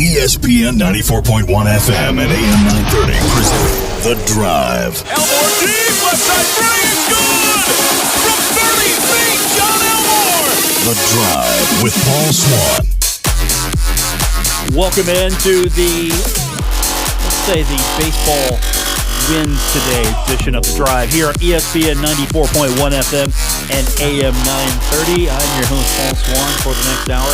ESPN 94.1 FM and AM 930 present The Drive. Elmore deep, left side three is good! From 30 feet, John Elmore! The Drive with Paul Swann. Welcome into the baseball wins today edition of The Drive here on ESPN 94.1 FM and AM 930. I'm your host, Paul Swann, for the next hour.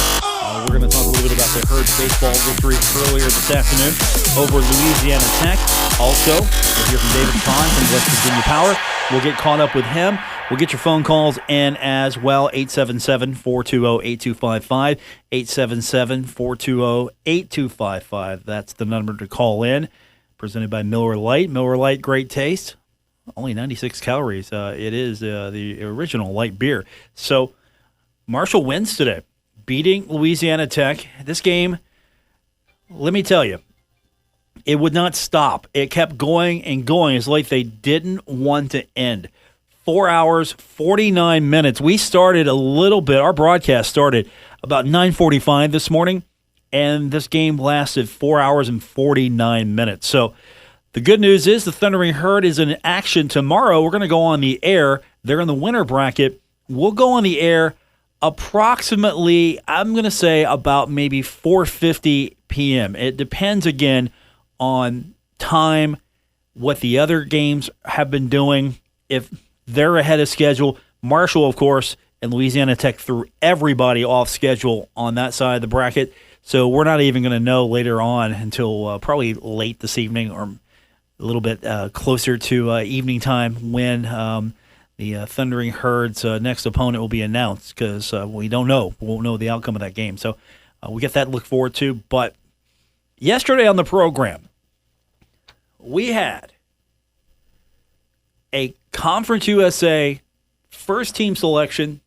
We're going to talk a little bit about the Herd baseball victory earlier this afternoon over Louisiana Tech. Also, we'll hear from David Kahn from West Virginia Power. We'll get caught up with him. We'll get your phone calls in as well, 877-420-8255, 877-420-8255. That's the number to call in. Presented by Miller Lite. Miller Lite, great taste. Only 96 calories. It is the original light beer. So, Marshall wins today, beating Louisiana Tech. This game, let me tell you, it would not stop. It kept going and going. It's like they didn't want to end. 4 hours, 49 minutes. We started a little bit. Our broadcast started about 9:45 this morning, and this game lasted 4 hours and 49 minutes. So the good news is the Thundering Herd is in action tomorrow. We're going to go on the air. They're in the winter bracket. We'll go on the air approximately, I'm going to say, about maybe 4:50 p.m. It depends, again, on time, what the other games have been doing, if they're ahead of schedule. Marshall, of course, and Louisiana Tech threw everybody off schedule on that side of the bracket. So we're not even going to know later on until probably late this evening or a little bit closer to evening time when the Thundering Herd's next opponent will be announced, because we don't know. We won't know the outcome of that game. So we get that to look forward to. But yesterday on the program, we had a Conference USA first-team selection,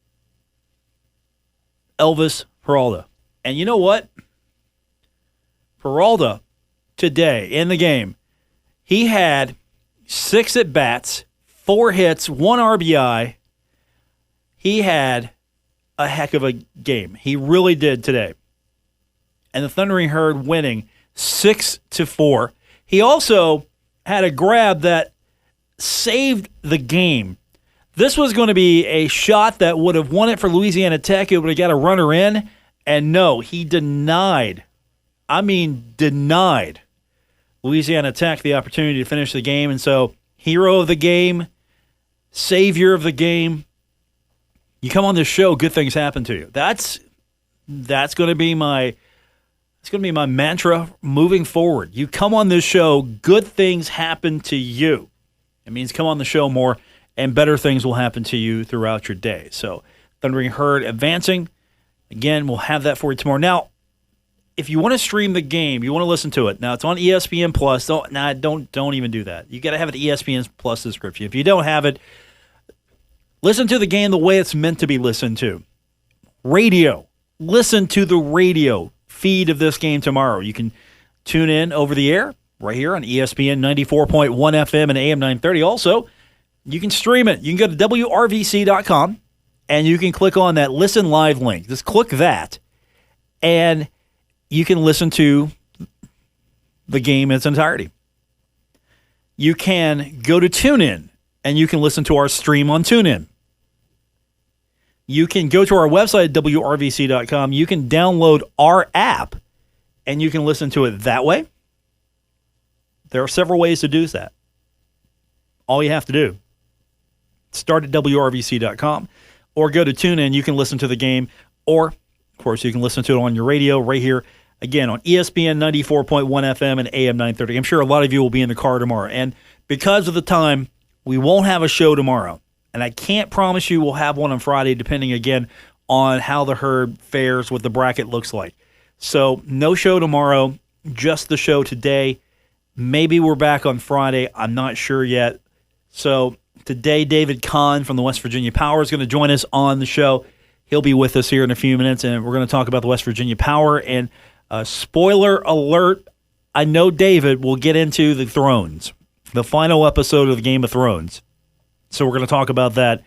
Elvis Peralta. And you know what? Peralta, today in the game, he had 6 at-bats, 4 hits, 1 RBI. He had a heck of a game. He really did today. And the Thundering Herd winning 6-4. He also had a grab that saved the game. This was going to be a shot that would have won it for Louisiana Tech. It would have got a runner in. And no, he denied Louisiana Tech the opportunity to finish the game. And so, hero of the game, savior of the game, you come on this show, good things happen to you. That's going to be my mantra moving forward. You come on this show, good things happen to you. It means come on the show more, and better things will happen to you throughout your day. So, Thundering Herd advancing. Again, we'll have that for you tomorrow. Now, if you want to stream the game, you want to listen to it. Now, it's on ESPN Plus. Don't even do that. You got to have an ESPN Plus subscription. If you don't have it, listen to the game the way it's meant to be listened to. Radio. Listen to the radio feed of this game tomorrow. You can tune in over the air right here on ESPN 94.1 FM and AM 930. Also, you can stream it. You can go to WRVC.com. And you can click on that Listen Live link. Just click that, and you can listen to the game in its entirety. You can go to TuneIn, and you can listen to our stream on TuneIn. You can go to our website at WRVC.com. You can download our app, and you can listen to it that way. There are several ways to do that. All you have to do, start at WRVC.com. Or go to TuneIn. You can listen to the game. Or, of course, you can listen to it on your radio right here, again, on ESPN 94.1 FM and AM 930. I'm sure a lot of you will be in the car tomorrow. And because of the time, we won't have a show tomorrow. And I can't promise you we'll have one on Friday, depending, again, on how the Herd fares, what the bracket looks like. So, no show tomorrow, just the show today. Maybe we're back on Friday. I'm not sure yet. So, today, David Kahn from the West Virginia Power is going to join us on the show. He'll be with us here in a few minutes, and we're going to talk about the West Virginia Power. And spoiler alert, I know David will get into the Thrones, the final episode of the Game of Thrones. So we're going to talk about that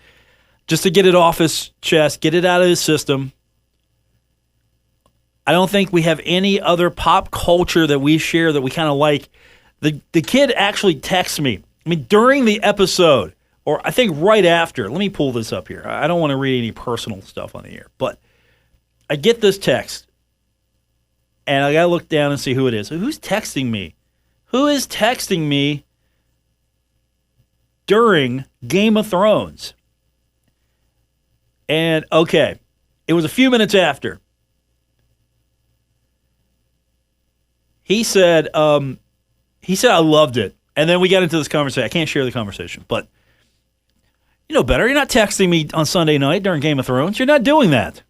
just to get it off his chest, get it out of his system. I don't think we have any other pop culture that we share that we kind of like. The kid actually texts me. I mean, during the episode, or I think right after. Let me pull this up here. I don't want to read any personal stuff on the air, but I get this text, and I got to look down and see who it is. Who's texting me? Who is texting me during Game of Thrones? And, okay, it was a few minutes after. He said, I loved it. And then we got into this conversation. I can't share the conversation, but you know better. You're not texting me on Sunday night during Game of Thrones. You're not doing that.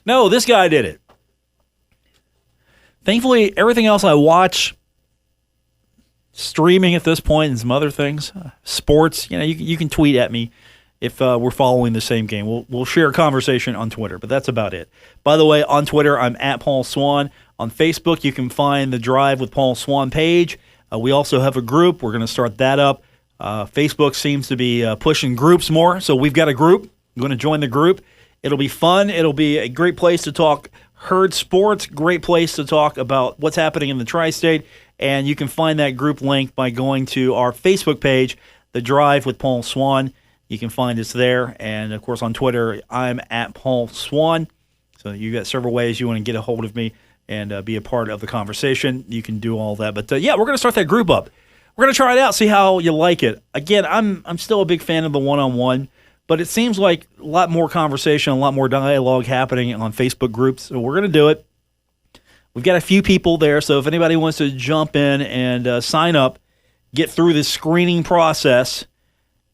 No, this guy did it. Thankfully, everything else I watch, streaming at this point and some other things, sports, you can tweet at me if we're following the same game. We'll share a conversation on Twitter, but that's about it. By the way, on Twitter, I'm at Paul Swann. On Facebook, you can find the Drive with Paul Swann page. We also have a group. We're going to start that up. Facebook seems to be pushing groups more, so we've got a group. I'm going to join the group. It'll be fun. It'll be a great place to talk herd sports, great place to talk about what's happening in the tri-state, and you can find that group link by going to our Facebook page, The Drive with Paul Swann. You can find us there, and of course on Twitter, I'm at Paul Swann. So you've got several ways you want to get a hold of me and be a part of the conversation. You can do all that. But yeah, we're going to start that group up. We're going to try it out, see how you like it. Again, I'm still a big fan of the one-on-one, but it seems like a lot more conversation, a lot more dialogue happening on Facebook groups. So we're going to do it. We've got a few people there, so if anybody wants to jump in and sign up, get through this screening process,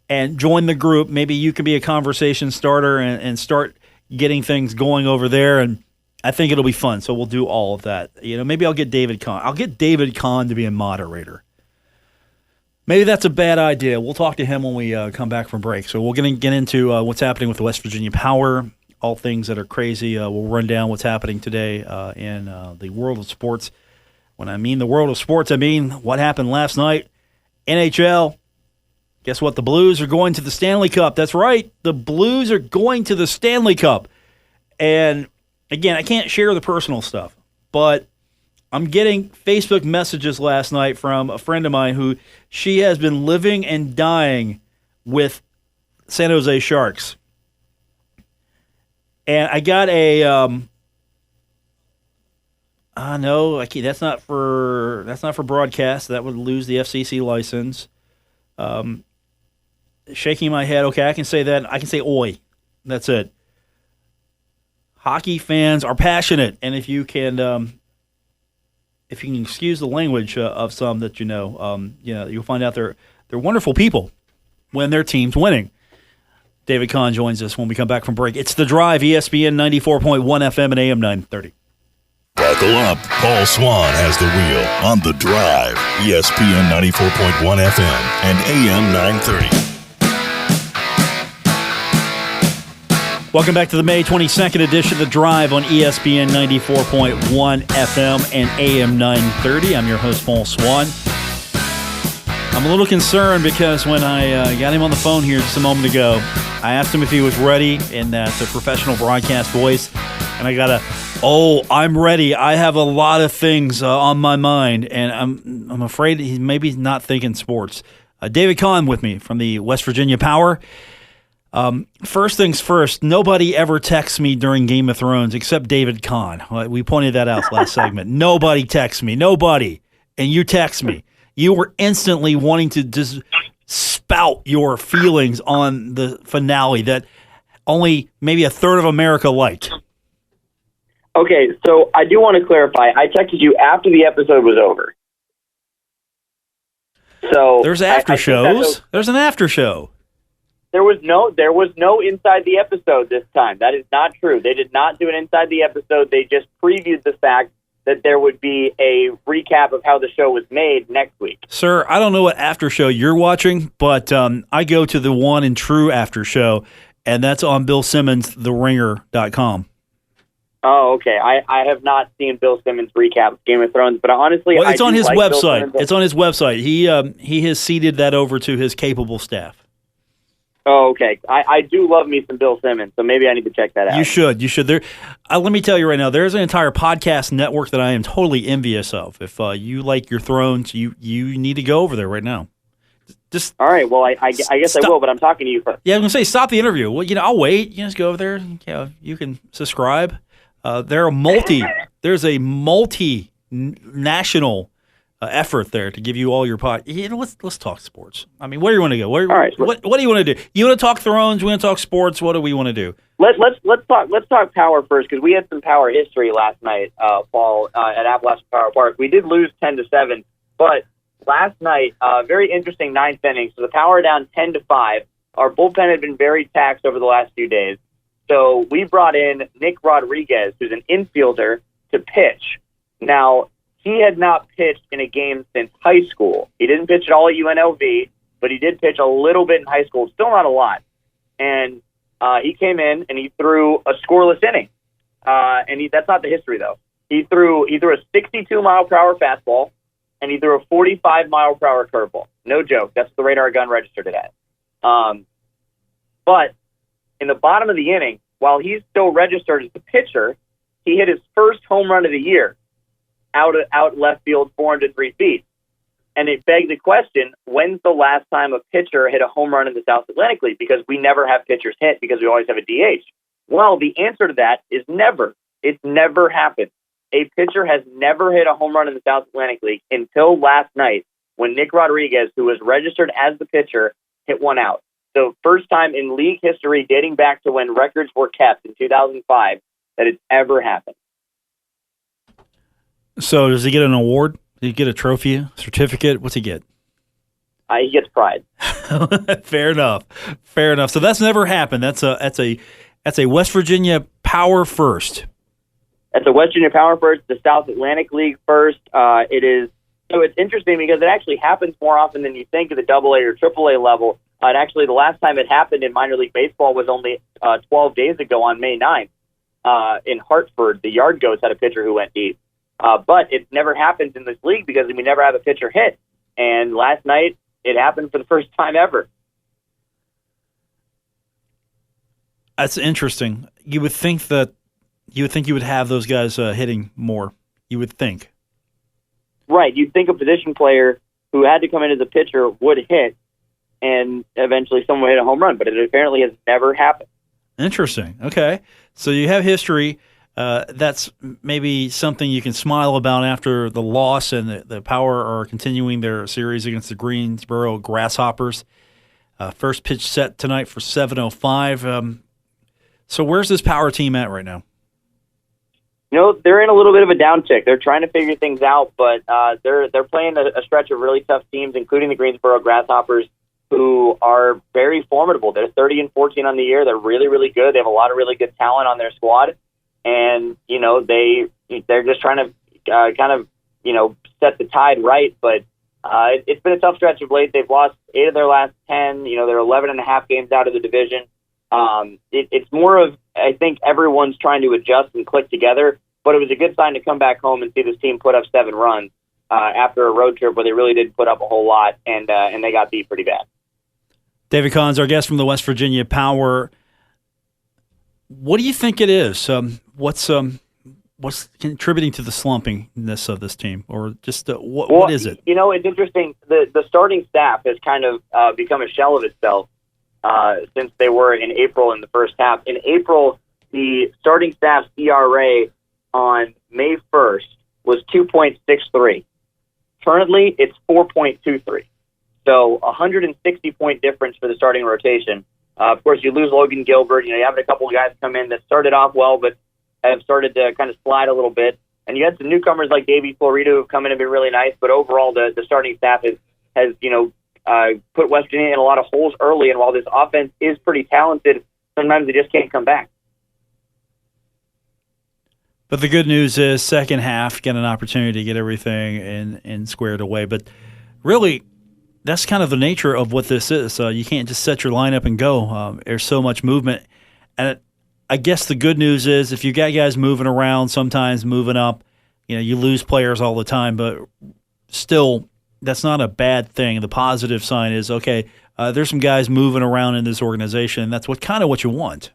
and join the group, maybe you can be a conversation starter and start getting things going over there, and I think it'll be fun, so we'll do all of that. Maybe I'll get David Kahn. I'll get David Kahn to be a moderator. Maybe that's a bad idea. We'll talk to him when we come back from break. So we're going to get into what's happening with the West Virginia Power, all things that are crazy. We'll run down what's happening today in the world of sports. When I mean the world of sports, I mean what happened last night. NHL, guess what? The Blues are going to the Stanley Cup. That's right. The Blues are going to the Stanley Cup. And again, I can't share the personal stuff, but I'm getting Facebook messages last night from a friend of mine who she has been living and dying with San Jose Sharks. And I got a no, that's not for broadcast. That would lose the FCC license. Shaking my head. Okay, I can say that. I can say oi. That's it. Hockey fans are passionate, and if you can excuse the language of some that you'll find out they're wonderful people when their team's winning. David Kahn joins us when we come back from break. It's The Drive, ESPN 94.1 FM and AM 930. Buckle up. Paul Swann has the wheel on The Drive, ESPN 94.1 FM and AM 930. Welcome back to the May 22nd edition of The Drive on ESPN 94.1 FM and AM 930. I'm your host, Paul Swann. I'm a little concerned because when I got him on the phone here just a moment ago, I asked him if he was ready in that professional broadcast voice, and I got I'm ready. I have a lot of things on my mind, and I'm afraid he's maybe not thinking sports. David Kahn with me from the West Virginia Power. First things first, nobody ever texts me during Game of Thrones except David Kahn. We pointed that out last segment. Nobody texts me. Nobody. And you text me. You were instantly wanting to just spout your feelings on the finale that only maybe a third of America liked. Okay, so I do want to clarify. I texted you after the episode was over. So there's after shows. There's an after show. There was no inside the episode this time. That is not true. They did not do an inside the episode. They just previewed the fact that there would be a recap of how the show was made next week. Sir, I don't know what after show you're watching, but I go to the one and true after show, and that's on Bill Simmons, TheRinger.com. Oh, okay. I have not seen Bill Simmons recap of Game of Thrones, but honestly, it's on his website. It's on his website. He has ceded that over to his capable staff. Oh, okay. I do love me some Bill Simmons, so maybe I need to check that out. You should. There. Let me tell you right now, there's an entire podcast network that I am totally envious of. If you like your Thrones, you need to go over there right now. Just all right. Well, I guess I will, but I'm talking to you first. Yeah, I'm gonna say stop the interview. Well, I'll wait. You just go over there. You can subscribe. There's a multi-national effort there to give you all your pod. Let's talk sports. I mean, where do you want to go? All right. What do you want to do? You want to talk Thrones? We want to talk sports? What do we want to do? Let's talk power first, because we had some power history last night, Paul, at Appalachian Power Park. We did lose 10-7, but last night, very interesting ninth inning. So the Power down 10-5. Our bullpen had been very taxed over the last few days, so we brought in Nick Rodriguez, who's an infielder, to pitch. Now, he had not pitched in a game since high school. He didn't pitch at all at UNLV, but he did pitch a little bit in high school, still not a lot. And he came in and he threw a scoreless inning. That's not the history, though. He threw a 62-mile-per-hour fastball, and he threw a 45-mile-per-hour curveball. No joke. That's what the radar gun registered it at. But in the bottom of the inning, while he's still registered as the pitcher, he hit his first home run of the year out left field 403 feet. And it begged the question, when's the last time a pitcher hit a home run in the South Atlantic League? Because we never have pitchers hit because we always have a DH. Well, the answer to that is never. It's never happened. A pitcher has never hit a home run in the South Atlantic League until last night when Nick Rodriguez, who was registered as the pitcher, hit one out. So first time in league history dating back to when records were kept in 2005 that it's ever happened. So does he get an award? Does he get a trophy, certificate? What's he get? He gets pride. Fair enough. So that's never happened. That's a West Virginia Power first. That's a West Virginia Power first, the South Atlantic League first. It's interesting because it actually happens more often than you think at the AA or AAA level. And actually, the last time it happened in minor league baseball was only 12 days ago on May 9th in Hartford. The Yard Goats had a pitcher who went deep. But it never happens in this league because we never have a pitcher hit. And last night, it happened for the first time ever. That's interesting. You would think you would have those guys hitting more. You would think. Right. You'd think a position player who had to come in as a pitcher would hit, and eventually someone would hit a home run. But it apparently has never happened. Interesting. Okay. So you have history. That's maybe something you can smile about after the loss, and the Power are continuing their series against the Greensboro Grasshoppers. First pitch set tonight for 7:05. So where's this Power team at right now? They're in a little bit of a downtick. They're trying to figure things out, but they're playing a stretch of really tough teams, including the Greensboro Grasshoppers, who are very formidable. They're 30-14 on the year. They're really, really good. They have a lot of really good talent on their squad. And, they're just trying to set the tide right. But it's been a tough stretch of late. They've lost 8 of their last 10. They're 11 and a half games out of the division. It's more of, I think, everyone's trying to adjust and click together. But it was a good sign to come back home and see this team put up 7 runs after a road trip where they really didn't put up a whole lot, and they got beat pretty bad. David Kahn's our guest from the West Virginia Power. What do you think it is? What's contributing to the slumpingness of this team, or just what is it? It's interesting. The starting staff has kind of become a shell of itself since they were in April in the first half. In April, the starting staff's ERA on May 1st was 2.63. Currently, it's 4.23. So 160-point difference for the starting rotation. Of course, you lose Logan Gilbert. You have a couple of guys come in that started off well, but have started to kind of slide a little bit. And you had some newcomers like Davey Florido who have come in and been really nice. But overall, the starting staff has put West Virginia in a lot of holes early. And while this offense is pretty talented, sometimes they just can't come back. But the good news is second half, get an opportunity to get everything in squared away. But really, that's kind of the nature of what this is. You can't just set your lineup and go. There's so much movement. And I guess the good news is if you got guys moving around, sometimes moving up, you lose players all the time. But still, that's not a bad thing. The positive sign is, okay, there's some guys moving around in this organization, and that's kind of what you want.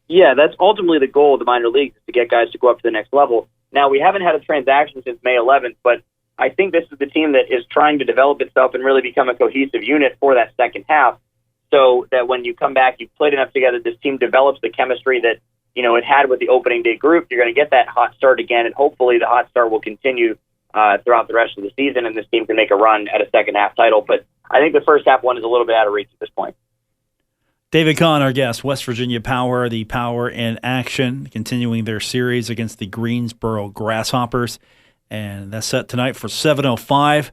Yeah, that's ultimately the goal of the minor leagues, is to get guys to go up to the next level. Now, we haven't had a transaction since May 11th, but I think this is the team that is trying to develop itself and really become a cohesive unit for that second half, so that when you come back, you've played enough together, this team develops the chemistry that it had with the opening day group. You're going to get that hot start again, and hopefully the hot start will continue throughout the rest of the season, and this team can make a run at a second half title. But I think the first half one is a little bit out of reach at this point. David Kahn, our guest, West Virginia Power, the Power in action, continuing their series against the Greensboro Grasshoppers. And that's set tonight for 7:05.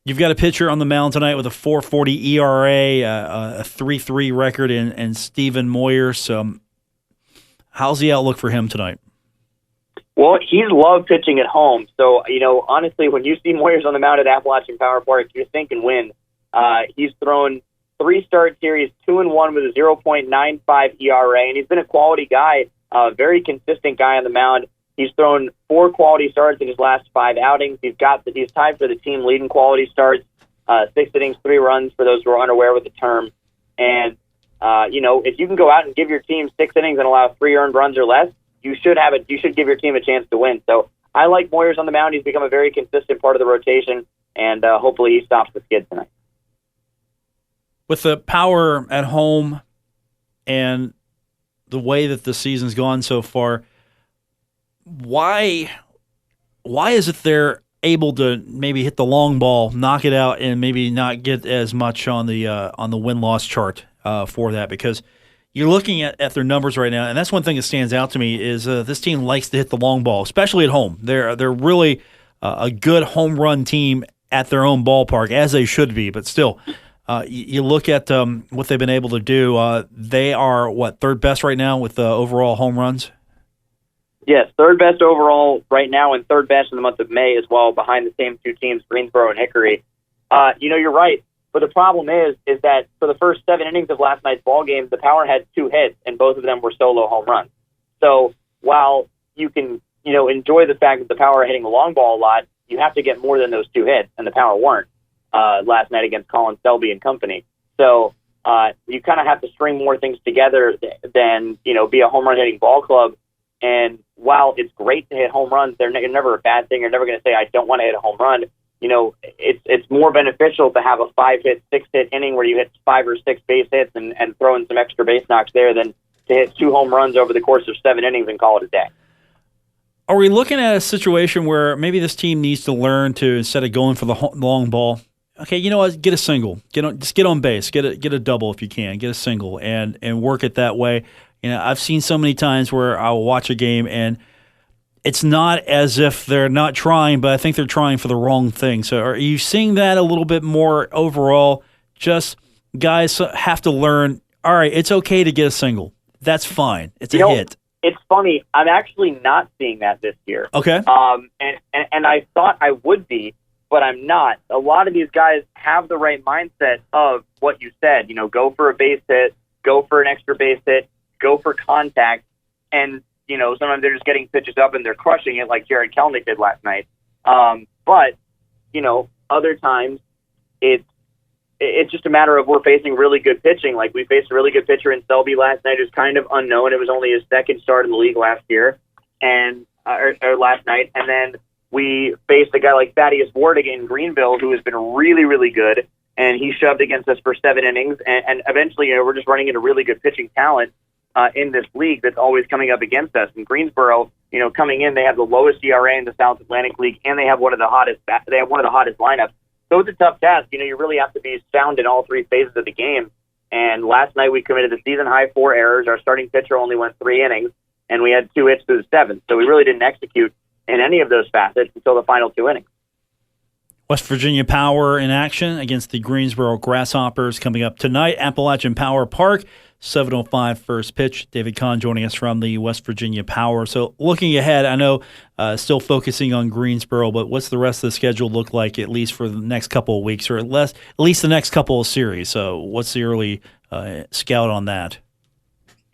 You've got a pitcher on the mound tonight with a 4.40 ERA, a 3.3 record in Stephen Moyers. How's the outlook for him tonight? Well, he's loved pitching at home. So, honestly, when you see Moyers on the mound at Appalachian Power Park, you're thinking win. He's thrown 3 starts here. He's 2-1 with a 0.95 ERA, and he's been a quality guy, a very consistent guy on the mound. He's thrown 4 quality starts in his last 5 outings. He's tied for the team leading quality starts, 6 innings, 3 runs for those who are unaware with the term. And, if you can go out and give your team 6 innings and allow 3 earned runs or less, you should give your team a chance to win. So I like Moyers on the mound. He's become a very consistent part of the rotation, and hopefully he stops the skid tonight. With the Power at home and the way that the season's gone so far, why is it they're able to maybe hit the long ball, knock it out, and maybe not get as much on the win-loss chart for that? Because you're looking at their numbers right now, and that's one thing that stands out to me is this team likes to hit the long ball, especially at home. They're really a good home run team at their own ballpark, as they should be, but still. You look at what they've been able to do. They are, third best right now with overall home runs? Yes, third best overall right now and third best in the month of May as well, behind the same 2 teams, Greensboro and Hickory. You're right. But the problem is that for the first 7 innings of last night's ball game, the Power had 2 hits, and both of them were solo home runs. So while you can, enjoy the fact that the Power are hitting the long ball a lot, you have to get more than those 2 hits, and the Power weren't last night against Colin Selby and company. So you kind of have to string more things together than, be a home run hitting ball club. And while it's great to hit home runs, they're never a bad thing. You're never going to say, I don't want to hit a home run. It's more beneficial to have a 5-hit, 6-hit inning where you hit 5 or 6 base hits and throw in some extra base knocks there than to hit 2 home runs over the course of 7 innings and call it a day. Are we looking at a situation where maybe this team needs to learn to, instead of going for the long ball, okay, you know what, get a single. Just get on base. Get a double if you can. Get a single and work it that way. I've seen so many times where I'll watch a game and it's not as if they're not trying, but I think they're trying for the wrong thing. So are you seeing that a little bit more overall? Just guys have to learn, all right, it's okay to get a single. That's fine. It's a hit. It's funny. I'm actually not seeing that this year. Okay. And I thought I would be, but I'm not. A lot of these guys have the right mindset of what you said. Go for a base hit, go for an extra base hit, go for contact, and sometimes they're just getting pitches up and they're crushing it like Jared Kelnick did last night. But other times it's just a matter of we're facing really good pitching. Like we faced a really good pitcher in Selby last night who's kind of unknown. It was only his 2nd start in the league last year or last night. And then we faced a guy like Thaddeus Ward again in Greenville who has been really, really good. And he shoved against us for 7 innings. And eventually, we're just running into really good pitching talent in this league that's always coming up against us. In Greensboro, coming in, they have the lowest ERA in the South Atlantic League, and they have one of the hottest lineups. So it's a tough task. You really have to be sound in all 3 phases of the game. And last night we committed a season-high 4 errors. Our starting pitcher only went 3 innings, and we had 2 hits through the 7th. So we really didn't execute in any of those facets until the final 2 innings. West Virginia Power in action against the Greensboro Grasshoppers coming up tonight, Appalachian Power Park, 7:05 first pitch. David Kahn joining us from the West Virginia Power. So looking ahead, I know still focusing on Greensboro, but what's the rest of the schedule look like, at least for the next couple of weeks, or at least the next couple of series? So what's the early scout on that?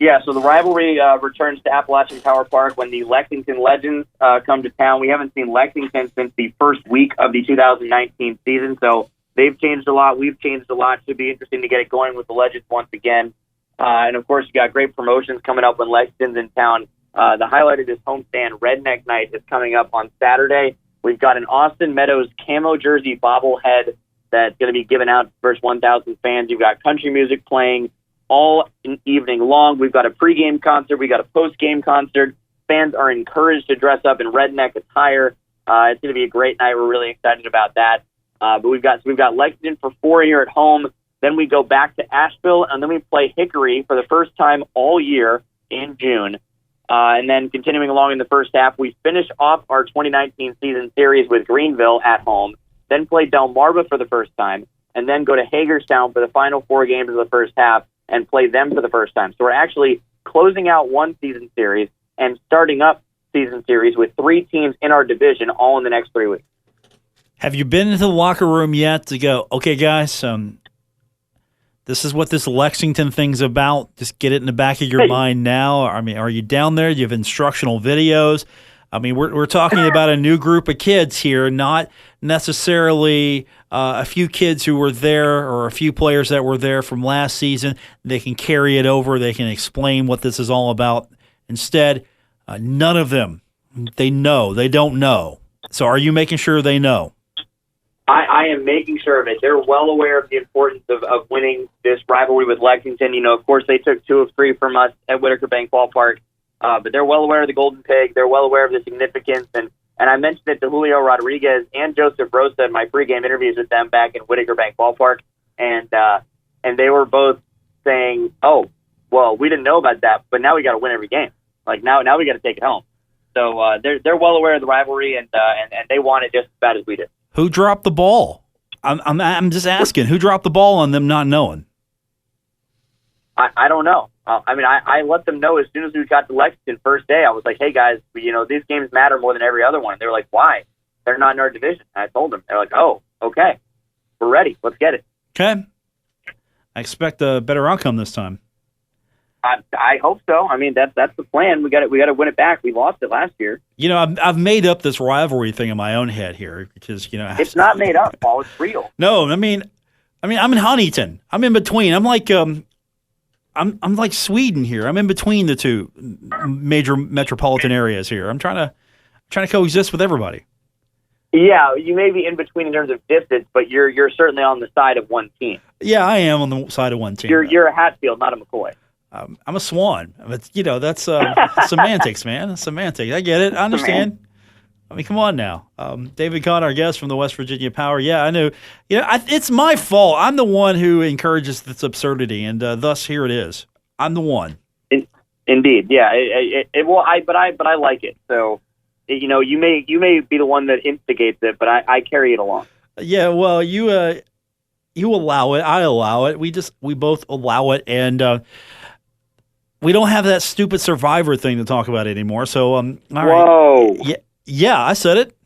Yeah, so the rivalry returns to Appalachian Power Park when the Lexington Legends come to town. We haven't seen Lexington since the first week of the 2019 season, so They've changed a lot. We've changed a lot. Should be interesting to get it going with the Legends once again. And, of course, you got great promotions coming up when Lexington's in town. The highlight of this homestand, Redneck Night, is coming up on Saturday. We've got an Austin Meadows camo jersey bobblehead that's going to be given out to the first 1,000 fans. You've got country music playing all evening long. We've got a pregame concert. We've got a postgame concert. Fans are encouraged to dress up in redneck attire. It's going to be a great night. We're really excited about that. But we've got Lexington for 4 here at home. Then we go back to Asheville, and then we play Hickory for the first time all year in June. And then continuing along in the first half, we finish off our 2019 season series with Greenville at home, then play Delmarva for the first time, and then go to Hagerstown for the final 4 games of the first half and play them for the first time. So we're actually closing out one season series and starting up season series with 3 teams in our division all in the next 3 weeks. Have you been into the locker room yet to go, okay, guys, this is what this Lexington thing's about? Just get it in the back of your mind now. I mean, are you down there? Do you have instructional videos? I mean, we're talking about a new group of kids here, not necessarily a few kids who were there or a few players that were there from last season. They can carry it over. They can explain what this is all about. Instead, none of them, they know. They don't know. So are you making sure they know? I am making sure of it. They're well aware of the importance of winning this rivalry with Lexington. You know, of course, they took 2 of 3 from us at Whitaker Bank Ballpark, but they're well aware of the Golden Pig. They're well aware of the significance. And I mentioned it to Julio Rodriguez and Joseph Rosa in my pregame interviews with them back in Whitaker Bank Ballpark. And they were both saying, oh, well, we didn't know about that, but now we got to win every game. Like, now we got to take it home. So they're well aware of the rivalry, and they want it just as bad as we did. Who dropped the ball? I'm just asking. Who dropped the ball on them not knowing? I don't know. I let them know as soon as we got to Lexington first day. I was like, hey, guys, these games matter more than every other one. They were like, why? They're not in our division. And I told them. They're like, oh, okay. We're ready. Let's get it. Okay. I expect a better outcome this time. I hope so. I mean, that's the plan. We got to win it back. We lost it last year. You know, I've made up this rivalry thing in my own head here because it's not made up, Paul. It's real. No, I mean, I'm in Huntington. I'm in between. I'm like I'm like Sweden here. I'm in between the two major metropolitan areas here. I'm trying to coexist with everybody. Yeah, you may be in between in terms of distance, but you're certainly on the side of one team. Yeah, I am on the side of one team. You're a Hatfield, not a McCoy. I'm a Swann. But, that's semantics, man. Semantics. I get it. I understand. I mean, come on now. David Kahn, our guest from the West Virginia Power. Yeah, I knew. It's my fault. I'm the one who encourages this absurdity, and thus here it is. I'm the one. Indeed, yeah. But I like it. So, you may be the one that instigates it, but I carry it along. Yeah. Well, you allow it. I allow it. We both allow it, and we don't have that stupid Survivor thing to talk about anymore. So, all right. Whoa. Yeah, I said it.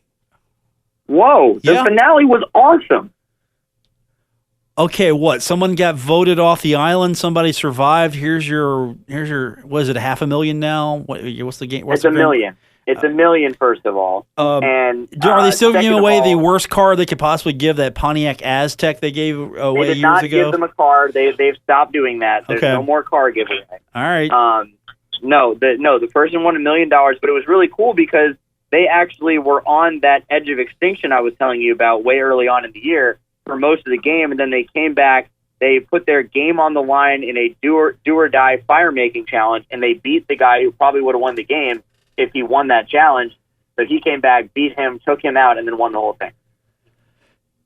Whoa, the finale was awesome. Okay, what? Someone got voted off the island. Somebody survived. Here's your. Was it $500,000 now? What's the game? It's $1 million. It's $1 million, first of all. And are they still giving away the worst car they could possibly give? That Pontiac Aztek they gave away years ago. They did not give them a car. They've stopped doing that. There's no more car giveaway. All right. No, the person won $1 million, but it was really cool because they actually were on that edge of extinction I was telling you about way early on in the year for most of the game, and then they came back. They put their game on the line in a do or die fire making challenge, and they beat the guy who probably would have won the game if he won that challenge. So he came back, beat him, took him out, and then won the whole thing.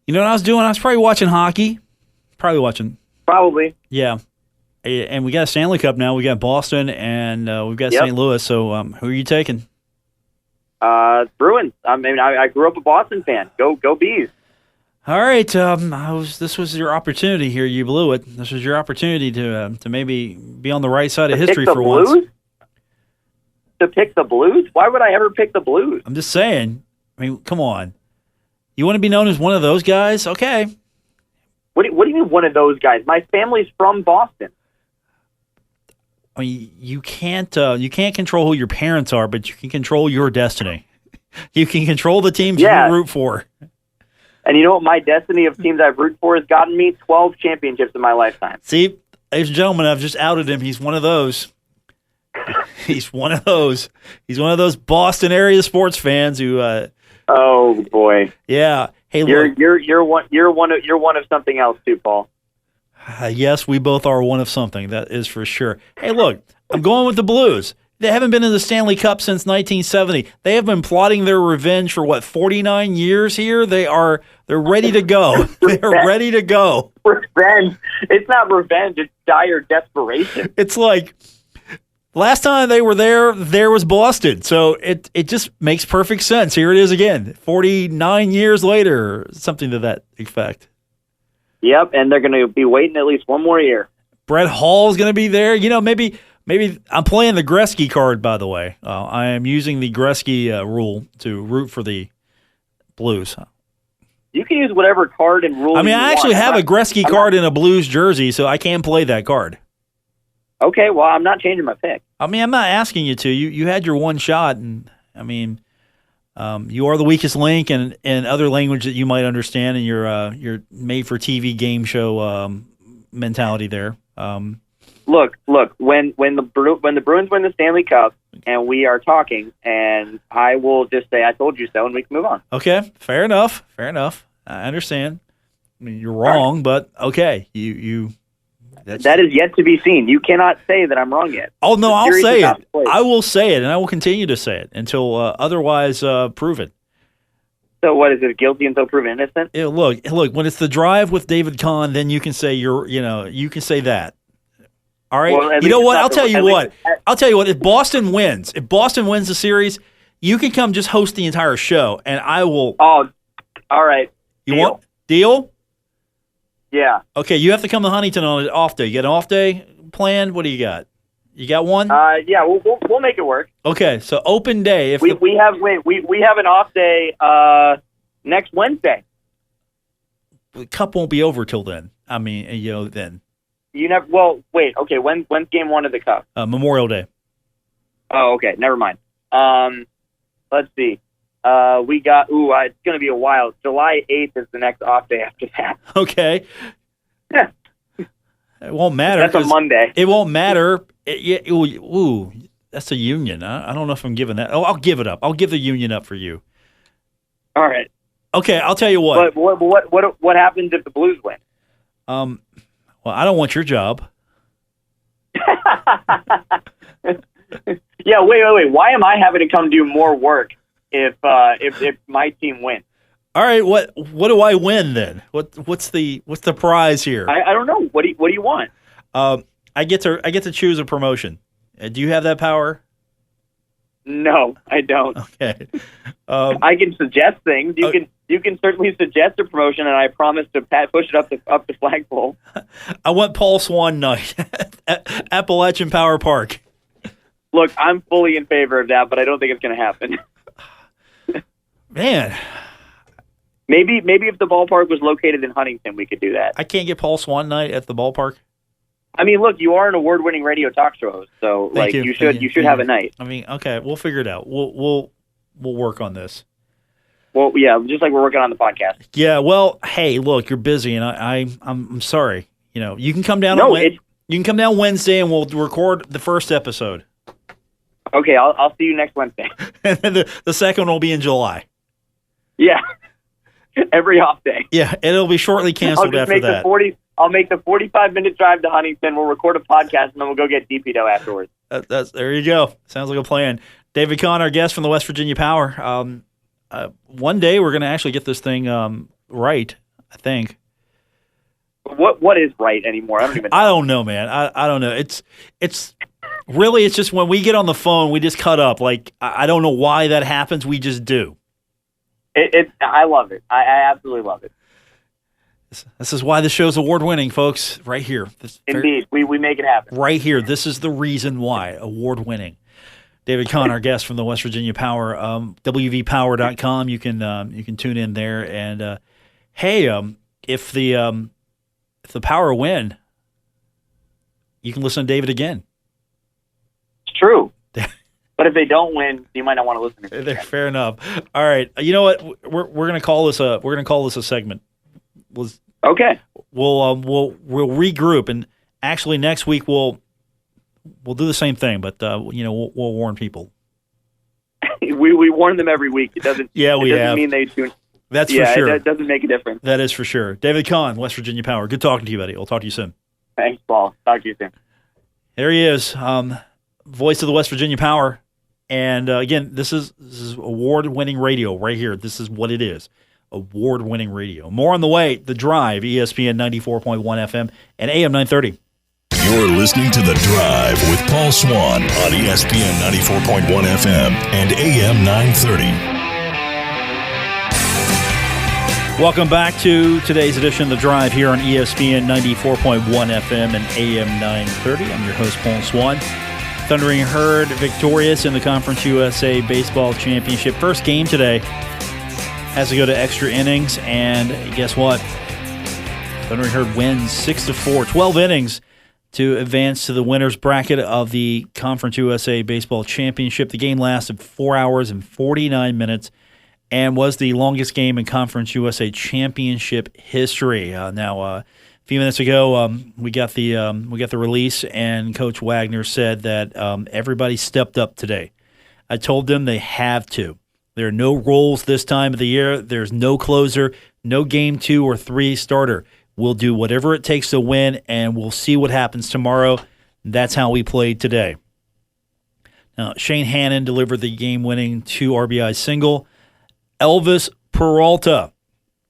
You know what I was doing? I was probably watching hockey. Probably. Yeah. And we got a Stanley Cup now. We got Boston, and we've got St. Louis. So who are you taking? Bruins. I mean, I grew up a Boston fan. Go Bees. All right. This was your opportunity here. You blew it. This was your opportunity to maybe be on the right side of history for once. To pick the Blues? Why would I ever pick the Blues? I'm just saying. I mean, come on. You want to be known as one of those guys? Okay. What do you mean one of those guys? My family's from Boston. I mean, you can't control who your parents are, but you can control your destiny. You can control the teams you root for. And you know what? My destiny of teams I've rooted for has gotten me 12 championships in my lifetime. See, ladies and gentlemen, I've just outed him. He's one of those. He's one of those. He's one of those Boston area sports fans who. Oh boy. Yeah. Hey, look. You're one of something else too, Paul. Yes, we both are one of something. That is for sure. Hey, look, I'm going with the Blues. They haven't been in the Stanley Cup since 1970. They have been plotting their revenge for 49 years here. They're ready to go. They're ready to go. Revenge. It's not revenge. It's dire desperation. It's like last time they were there was Boston. So it just makes perfect sense. Here it is again, 49 years later, something to that effect. Yep, and they're going to be waiting at least one more year. Brett Hall is going to be there. You know, maybe I'm playing the Gretzky card, by the way. I am using the Gretzky rule to root for the Blues. You can use whatever card and rule. I mean, I actually have a Gretzky card in a Blues jersey, so I can play that card. Okay, well, I'm not changing my pick. I mean, I'm not asking you to. You had your one shot, and I mean, you are the weakest link in other language that you might understand in your made-for-TV game show mentality there. Look. When the Bruins win the Stanley Cup, and we are talking, and I will just say I told you so, and we can move on. Okay, fair enough. I understand. I mean, you're wrong, but okay, you. That is yet to be seen. You cannot say that I'm wrong yet. Oh no, I'll say it. I will say it, and I will continue to say it until otherwise proven. So what is it? Guilty until proven innocent? Yeah, look. When it's the drive with David Kahn, then you can say you can say that. All right. Well, you know what? I'll tell you what. If Boston wins the series, you can come just host the entire show, and I will. Oh, all right. Deal? Yeah. Okay. You have to come to Huntington on an off day. You got an off day planned? What do you got? You got one? Yeah. We'll make it work. Okay. So open day. If we have an off day next Wednesday. The Cup won't be over till then. I mean, then. You never. Well, wait. Okay. When's Game 1 of the Cup? Memorial Day. Oh, okay. Never mind. Let's see. We got. It's going to be a while. July 8th is the next off day after that. Okay. Yeah. It won't matter. That's a Monday. It won't matter. That's a union. I don't know if I'm giving that. Oh, I'll give it up. I'll give the union up for you. All right. Okay. I'll tell you what. But what happens if the Blues win? Well, I don't want your job. Yeah, wait. Why am I having to come do more work if my team wins? All right, what do I win then? What's the prize here? I don't know. What do you want? I get to choose a promotion. Do you have that power? No, I don't. Okay. I can suggest things. You can certainly suggest a promotion, and I promise to push it up the flagpole. I want Paul Swann night at Appalachian Power Park. Look, I'm fully in favor of that, but I don't think it's going to happen. Man. Maybe if the ballpark was located in Huntington, we could do that. I can't get Paul Swann night at the ballpark. I mean, look, you are an award-winning radio talk show host, so you should have a night. I mean, okay, we'll figure it out. We'll work on this. Well, yeah, just like we're working on the podcast. Yeah, well, hey, look, you're busy, and I'm sorry. You can come down. You can come down Wednesday, and we'll record the first episode. Okay, I'll see you next Wednesday. And then the second will be in July. Yeah, every off day. Yeah, it'll be shortly canceled after that. I'll make the 45-minute drive to Huntington. We'll record a podcast, and then we'll go get DPO afterwards. There you go. Sounds like a plan. David Kahn, our guest from the West Virginia Power. One day we're going to actually get this thing right, I think. What is right anymore? I don't even know. I don't know, man. I don't know. It's really, it's just when we get on the phone, we just cut up. Like, I don't know why that happens. We just do. I love it. I absolutely love it. This is why the show's award-winning, folks. Right here. Indeed. We make it happen. Right here. This is the reason why. Award-winning. David Kahn, our guest from the West Virginia Power, WVPower.com. You can tune in there. And, hey, if the Power win, you can listen to David again. It's true. But if they don't win, you might not want to listen to it. Fair enough. All right. You know what? We're gonna call this a segment. Okay. We'll regroup, and actually next week we'll do the same thing, but we'll warn people. we warn them every week. It doesn't. Yeah, we it doesn't have. mean they tune. That's for sure. It doesn't make a difference. That is for sure. David Kahn, West Virginia Power. Good talking to you, buddy. I'll talk to you soon. Thanks, Paul. Talk to you soon. There he is, voice of the West Virginia Power. And again, this is award-winning radio right here. This is what it is, award-winning radio. More on the way. The Drive, ESPN 94.1 FM and AM 930. You're listening to The Drive with Paul Swann on ESPN 94.1 FM and AM 930. Welcome back to today's edition of The Drive here on ESPN 94.1 FM and AM 930. I'm your host, Paul Swann. Thundering Herd victorious in the Conference USA Baseball Championship. First game today has to go to extra innings, and guess what? Thundering Herd wins 6-4, 12 innings to advance to the winner's bracket of the Conference USA Baseball Championship. The game lasted 4 hours and 49 minutes and was the longest game in Conference USA Championship history. A few minutes ago, we got the release, and Coach Wagner said that everybody stepped up today. I told them they have to. There are no roles this time of the year. There's no closer, no game 2 or 3 starter. We'll do whatever it takes to win, and we'll see what happens tomorrow. That's how we played today. Now, Shane Hannon delivered the game-winning 2 RBI single. Elvis Peralta,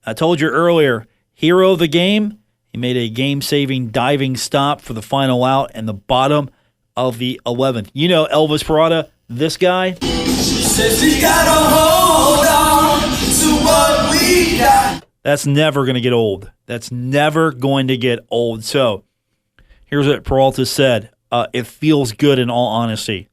I told you earlier, hero of the game. He made a game-saving diving stop for the final out in the bottom of the 11th. You know Elvis Peralta, this guy. She says we gotta hold on to what we got. That's never going to get old. That's never going to get old. So here's what Peralta said. It feels good in all honesty.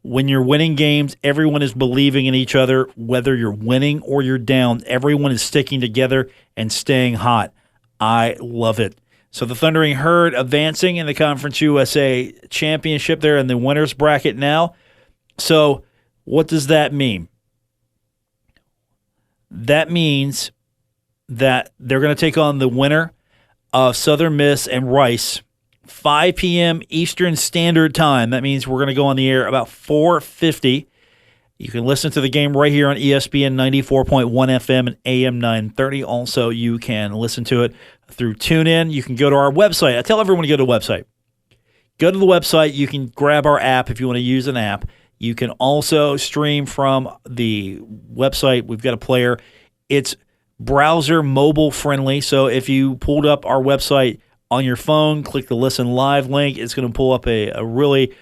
When you're winning games, everyone is believing in each other. Whether you're winning or you're down, everyone is sticking together and staying hot. I love it. So the Thundering Herd advancing in the Conference USA Championship. They're in the winner's bracket now. So what does that mean? That means that they're going to take on the winner of Southern Miss and Rice, 5 p.m. Eastern Standard Time. That means we're going to go on the air about 4:50. You can listen to the game right here on ESPN 94.1 FM and AM 930. Also, you can listen to it through TuneIn. You can go to our website. I tell everyone to go to the website. Go to the website. You can grab our app if you want to use an app. You can also stream from the website. We've got a player. It's browser mobile friendly. So if you pulled up our website on your phone, click the Listen Live link. It's going to pull up a really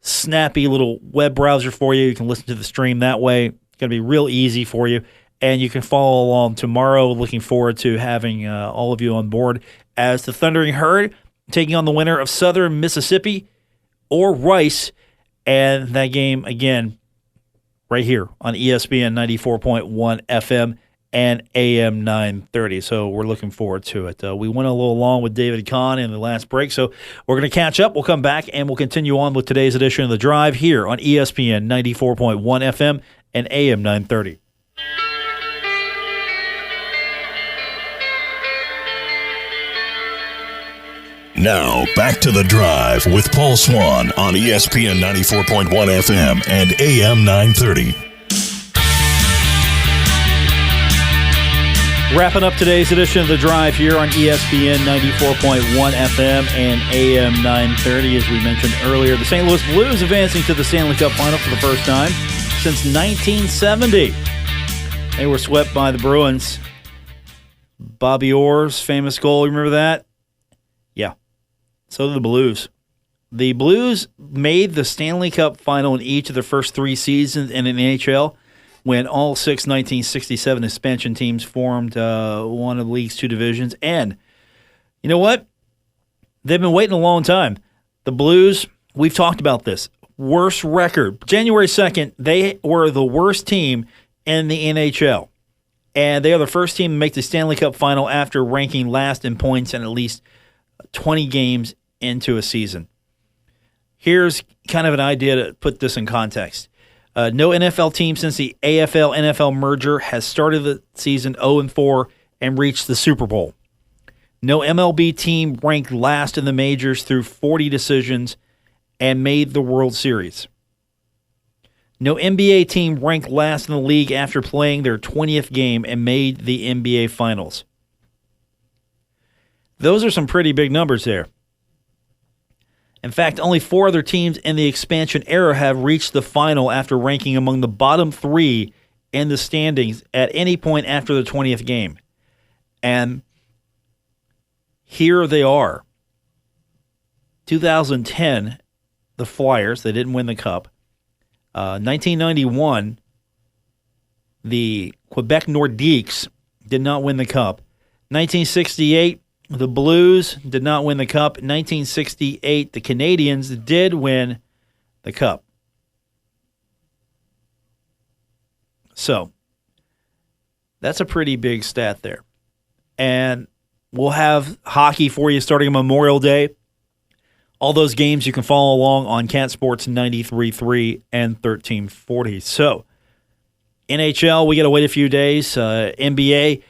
snappy little web browser for you. You can listen to the stream that way. It's going to be real easy for you. And you can follow along tomorrow. Looking forward to having all of you on board as the Thundering Herd taking on the winner of Southern Mississippi or Rice. And that game, again, right here on ESPN 94.1 FM and AM 930. So we're looking forward to it. We went a little long with David Kahn in the last break, so we're going to catch up. We'll come back, and we'll continue on with today's edition of The Drive here on ESPN 94.1 FM and AM 930. Now, back to The Drive with Paul Swann on ESPN 94.1 FM and AM 930. Wrapping up today's edition of The Drive here on ESPN 94.1 FM and AM 930. As we mentioned earlier, the St. Louis Blues advancing to the Stanley Cup Final for the first time since 1970. They were swept by the Bruins. Bobby Orr's famous goal, remember that? Yeah. So did the Blues. The Blues made the Stanley Cup Final in each of their first 3 seasons in the NHL, when all 6 1967 expansion teams formed one of the league's 2 divisions. And you know what? They've been waiting a long time. The Blues, we've talked about this, worst record. January 2nd, they were the worst team in the NHL. And they are the first team to make the Stanley Cup Final after ranking last in points in at least 20 games into a season. Here's kind of an idea to put this in context. No NFL team since the AFL-NFL merger has started the season 0-4 and reached the Super Bowl. No MLB team ranked last in the majors through 40 decisions and made the World Series. No NBA team ranked last in the league after playing their 20th game and made the NBA Finals. Those are some pretty big numbers there. In fact, only 4 other teams in the expansion era have reached the final after ranking among the bottom 3 in the standings at any point after the 20th game. And here they are. 2010, the Flyers, they didn't win the Cup. 1991, the Quebec Nordiques did not win the Cup. 1968, the Blues did not win the Cup. 1968, the Canadiens did win the Cup. So, that's a pretty big stat there. And we'll have hockey for you starting Memorial Day. All those games you can follow along on Cat Sports 93.3 and 1340. So, NHL, we got to wait a few days. NBA,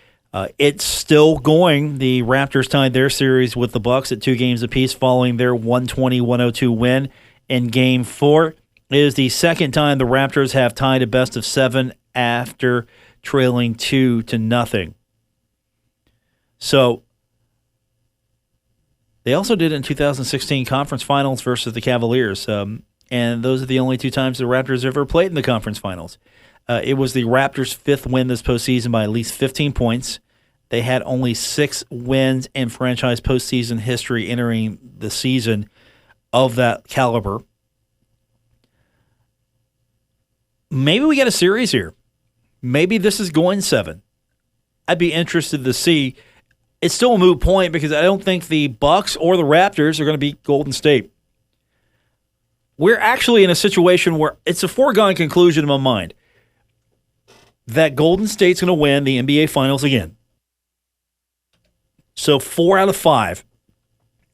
it's still going. The Raptors tied their series with the Bucks at 2 games apiece following their 120-102 win in Game 4. It is the second time the Raptors have tied a best-of-7 after trailing 2-0. So, they also did it in 2016 conference finals versus the Cavaliers, and those are the only 2 times the Raptors ever played in the conference finals. It was the Raptors' 5th win this postseason by at least 15 points. They had only 6 wins in franchise postseason history entering the season of that caliber. Maybe we get a series here. Maybe this is going 7. I'd be interested to see. It's still a moot point because I don't think the Bucks or the Raptors are going to beat Golden State. We're actually in a situation where it's a foregone conclusion in my mind that Golden State's going to win the NBA Finals again. So 4 out of 5,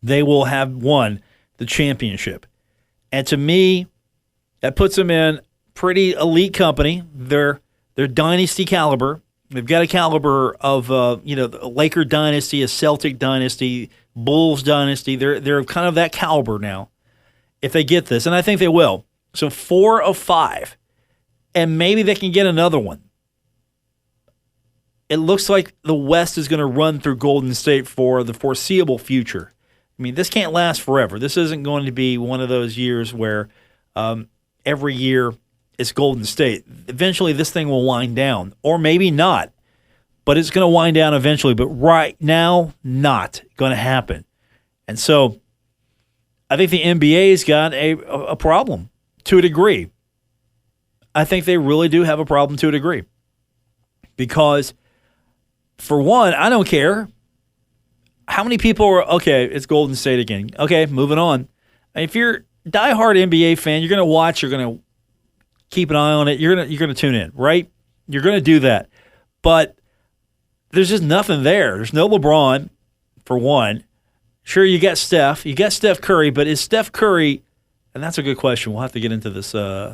they will have won the championship. And to me, that puts them in pretty elite company. They're dynasty caliber. They've got a caliber of, the Laker dynasty, a Celtic dynasty, Bulls dynasty. They're kind of that caliber now if they get this, and I think they will. So 4 of 5, and maybe they can get another one. It looks like the West is going to run through Golden State for the foreseeable future. I mean, this can't last forever. This isn't going to be one of those years where every year it's Golden State. Eventually, this thing will wind down, or maybe not, but it's going to wind down eventually. But right now, not going to happen. And so I think the NBA's got a problem to a degree. I think they really do have a problem to a degree. Because, for one, I don't care how many people are, okay, it's Golden State again. Okay, moving on. If you're a diehard NBA fan, you're going to watch, you're going to keep an eye on it. You're gonna tune in, right? You're gonna do that, but there's just nothing there. There's no LeBron, for one. Sure, you got Steph Curry, but is Steph Curry? And that's a good question. We'll have to get into this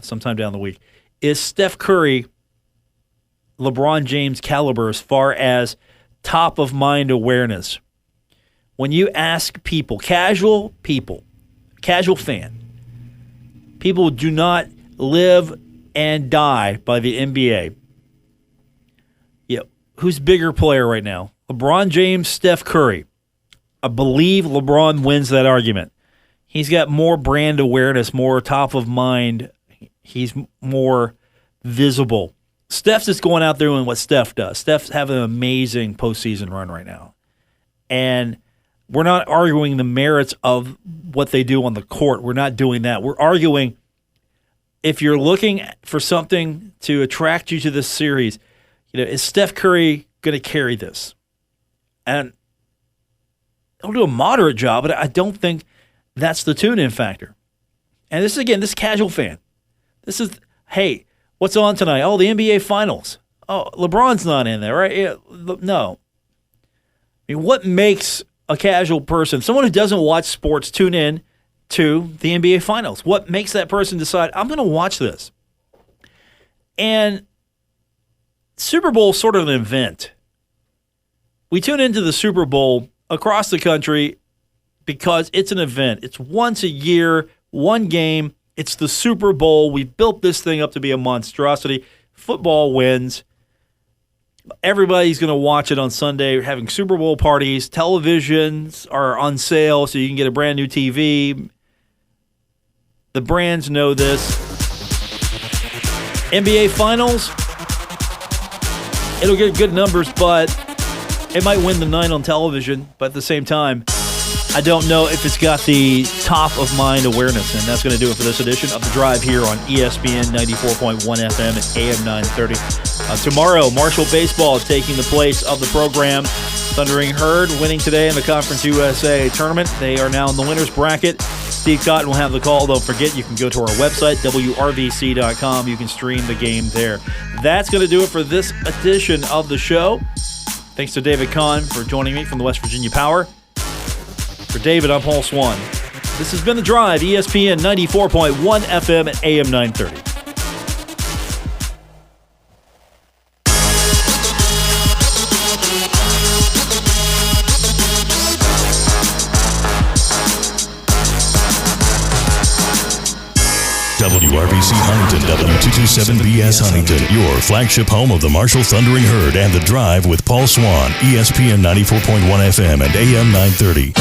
sometime down the week. Is Steph Curry LeBron James caliber as far as top of mind awareness? When you ask people, casual fan, people do not live and die by the NBA. Yeah, who's bigger player right now? LeBron James, Steph Curry. I believe LeBron wins that argument. He's got more brand awareness, more top of mind. He's more visible. Steph's just going out there doing what Steph does. Steph's having an amazing postseason run right now. And we're not arguing the merits of what they do on the court. We're not doing that. We're arguing if you're looking for something to attract you to this series, is Steph Curry going to carry this? And he'll do a moderate job, but I don't think that's the tune-in factor. And this is casual fan. This is, hey, what's on tonight? Oh, the NBA Finals. Oh, LeBron's not in there, right? Yeah, no. I mean, what makes a casual person, someone who doesn't watch sports, tune in to the NBA Finals? What makes that person decide, I'm going to watch this? And Super Bowl is sort of an event. We tune into the Super Bowl across the country because it's an event. It's once a year, one game. It's the Super Bowl. We built this thing up to be a monstrosity. Football wins. Everybody's going to watch it on Sunday. We're having Super Bowl parties. Televisions are on sale, so you can get a brand new TV. The brands know this. NBA Finals, it'll get good numbers, but it might win the night on television. But at the same time, I don't know if it's got the top-of-mind awareness, and that's going to do it for this edition of The Drive here on ESPN 94.1 FM at AM 930. Tomorrow, Marshall Baseball taking the place of the program. Thundering Herd winning today in the Conference USA tournament. They are now in the winner's bracket. Steve Cotton will have the call. Don't forget, you can go to our website, WRVC.com. You can stream the game there. That's going to do it for this edition of the show. Thanks to David Kahn for joining me from the West Virginia Power. For David, I'm Paul Swann. This has been The Drive, ESPN 94.1 FM at AM 930. WRVC Huntington, W227BS Huntington, your flagship home of the Marshall Thundering Herd and The Drive with Paul Swann, ESPN 94.1 FM and AM 930.